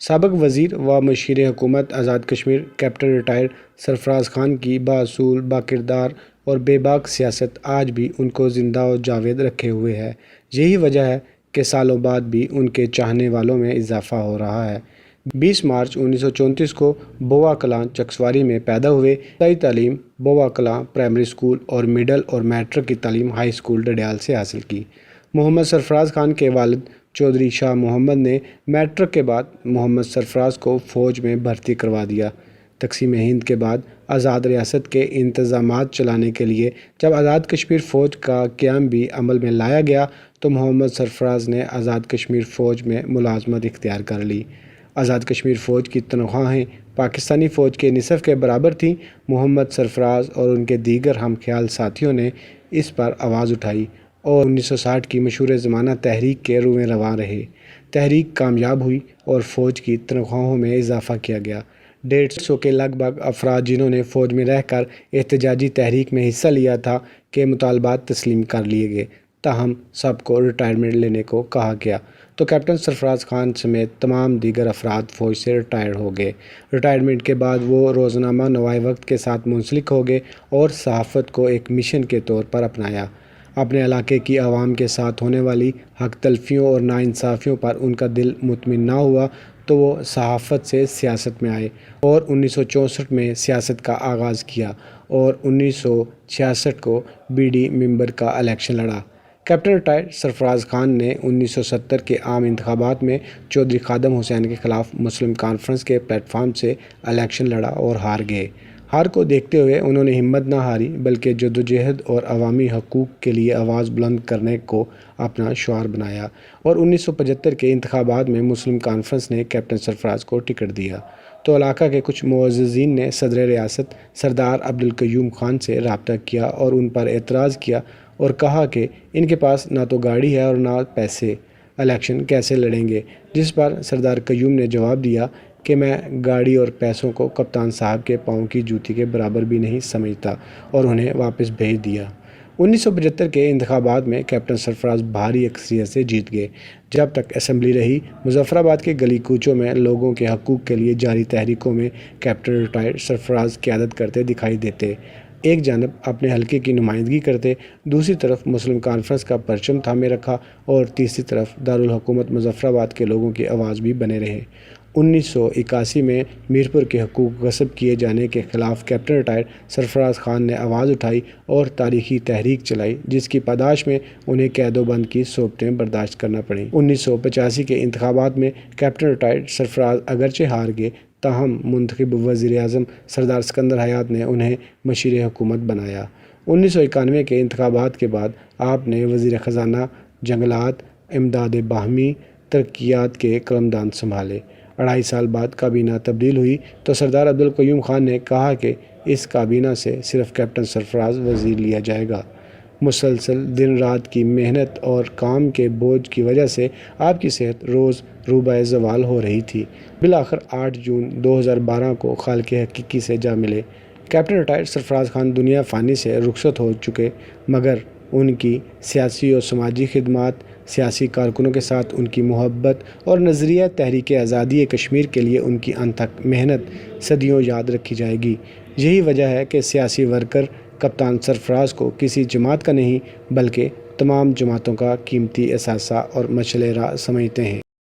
سابق وزیر و مشیر حکومت آزاد کشمیر کیپٹن ریٹائرڈ سرفراز خان کی بااصول، باکردار اور بے باک سیاست آج بھی ان کو زندہ و جاوید رکھے ہوئے ہے۔ یہی وجہ ہے کہ سالوں بعد بھی ان کے چاہنے والوں میں اضافہ ہو رہا ہے۔ 20 مارچ 1934 کو بوا کلاں چکسواری میں پیدا ہوئے۔ ابتدائی تعلیم بوا کلاں پرائمری اسکول اور مڈل اور میٹرک کی تعلیم ہائی اسکول ڈڈیال سے حاصل کی۔ محمد سرفراز خان کے والد چودھری شاہ محمد نے میٹرک کے بعد محمد سرفراز کو فوج میں بھرتی کروا دیا۔ تقسیم ہند کے بعد آزاد ریاست کے انتظامات چلانے کے لیے جب آزاد کشمیر فوج کا قیام بھی عمل میں لایا گیا تو محمد سرفراز نے آزاد کشمیر فوج میں ملازمت اختیار کر لی۔ آزاد کشمیر فوج کی تنخواہیں پاکستانی فوج کے نصف کے برابر تھیں۔ محمد سرفراز اور ان کے دیگر ہم خیال ساتھیوں نے اس پر آواز اٹھائی اور 1960 کی مشہور زمانہ تحریک کے روئیں رواں رہے۔ تحریک کامیاب ہوئی اور فوج کی تنخواہوں میں اضافہ کیا گیا۔ 150 کے لگ بھگ افراد جنہوں نے فوج میں رہ کر احتجاجی تحریک میں حصہ لیا تھا کے مطالبات تسلیم کر لیے گئے، تاہم سب کو ریٹائرمنٹ لینے کو کہا گیا تو کیپٹن سرفراز خان سمیت تمام دیگر افراد فوج سے ریٹائر ہو گئے۔ ریٹائرمنٹ کے بعد وہ روزنامہ نوائے وقت کے ساتھ منسلک ہو گئے اور صحافت کو ایک مشن کے طور پر اپنایا۔ اپنے علاقے کی عوام کے ساتھ ہونے والی حق تلفیوں اور ناانصافیوں پر ان کا دل مطمئن نہ ہوا تو وہ صحافت سے سیاست میں آئے اور 1964 میں سیاست کا آغاز کیا اور 1966 کو بی ڈی ممبر کا الیکشن لڑا۔ کیپٹن ریٹائرڈ سرفراز خان نے 1970 کے عام انتخابات میں چودھری خادم حسین کے خلاف مسلم کانفرنس کے پلیٹ فارم سے الیکشن لڑا اور ہار گئے۔ ہار کو دیکھتے ہوئے انہوں نے ہمت نہ ہاری بلکہ جدوجہد اور عوامی حقوق کے لیے آواز بلند کرنے کو اپنا شعار بنایا اور 1975 کے انتخابات میں مسلم کانفرنس نے کیپٹن سرفراز کو ٹکٹ دیا تو علاقہ کے کچھ معززین نے صدر ریاست سردار عبدالقیوم خان سے رابطہ کیا اور ان پر اعتراض کیا اور کہا کہ ان کے پاس نہ تو گاڑی ہے اور نہ پیسے، الیکشن کیسے لڑیں گے، جس پر سردار قیوم نے جواب دیا کہ میں گاڑی اور پیسوں کو کپتان صاحب کے پاؤں کی جوتی کے برابر بھی نہیں سمجھتا اور انہیں واپس بھیج دیا۔ 1975 کے انتخابات میں کیپٹن سرفراز بھاری اکثریت سے جیت گئے۔ جب تک اسمبلی رہی، مظفر آباد کے گلی کوچوں میں لوگوں کے حقوق کے لیے جاری تحریکوں میں کیپٹن ریٹائرڈ سرفراز قیادت کرتے دکھائی دیتے۔ ایک جانب اپنے حلقے کی نمائندگی کرتے، دوسری طرف مسلم کانفرنس کا پرچم تھامے رکھا اور تیسری طرف دارالحکومت مظفر آباد کے لوگوں کی آواز بھی بنے رہے۔ 1981 میں میرپور کے حقوق غصب کیے جانے کے خلاف کیپٹن ریٹائرڈ سرفراز خان نے آواز اٹھائی اور تاریخی تحریک چلائی جس کی پاداش میں انہیں قید و بند کی صورتیں برداشت کرنا پڑیں۔ 1985 کے انتخابات میں کیپٹن ریٹائرڈ سرفراز اگرچہ ہار گئے تاہم منتخب وزیر اعظم سردار سکندر حیات نے انہیں مشیر حکومت بنایا۔ 1991 کے انتخابات کے بعد آپ نے وزیر خزانہ، جنگلات، امداد باہمی ترقیات کے قلمدان سنبھالے۔ 2.5 سال بعد کابینہ تبدیل ہوئی تو سردار عبدالقیوم خان نے کہا کہ اس کابینہ سے صرف کیپٹن سرفراز وزیر لیا جائے گا۔ مسلسل دن رات کی محنت اور کام کے بوجھ کی وجہ سے آپ کی صحت روز روبہ زوال ہو رہی تھی۔ بالآخر 8 جون 2012 کو خالق حقیقی سے جا ملے۔ کیپٹن ریٹائرڈ سرفراز خان دنیا فانی سے رخصت ہو چکے مگر ان کی سیاسی اور سماجی خدمات، سیاسی کارکنوں کے ساتھ ان کی محبت اور نظریہ تحریک آزادی کشمیر کے لیے ان کی انتھک محنت صدیوں یاد رکھی جائے گی۔ یہی وجہ ہے کہ سیاسی ورکر کپتان سرفراز کو کسی جماعت کا نہیں بلکہ تمام جماعتوں کا قیمتی اثاثہ اور مشعل راہ سمجھتے ہیں۔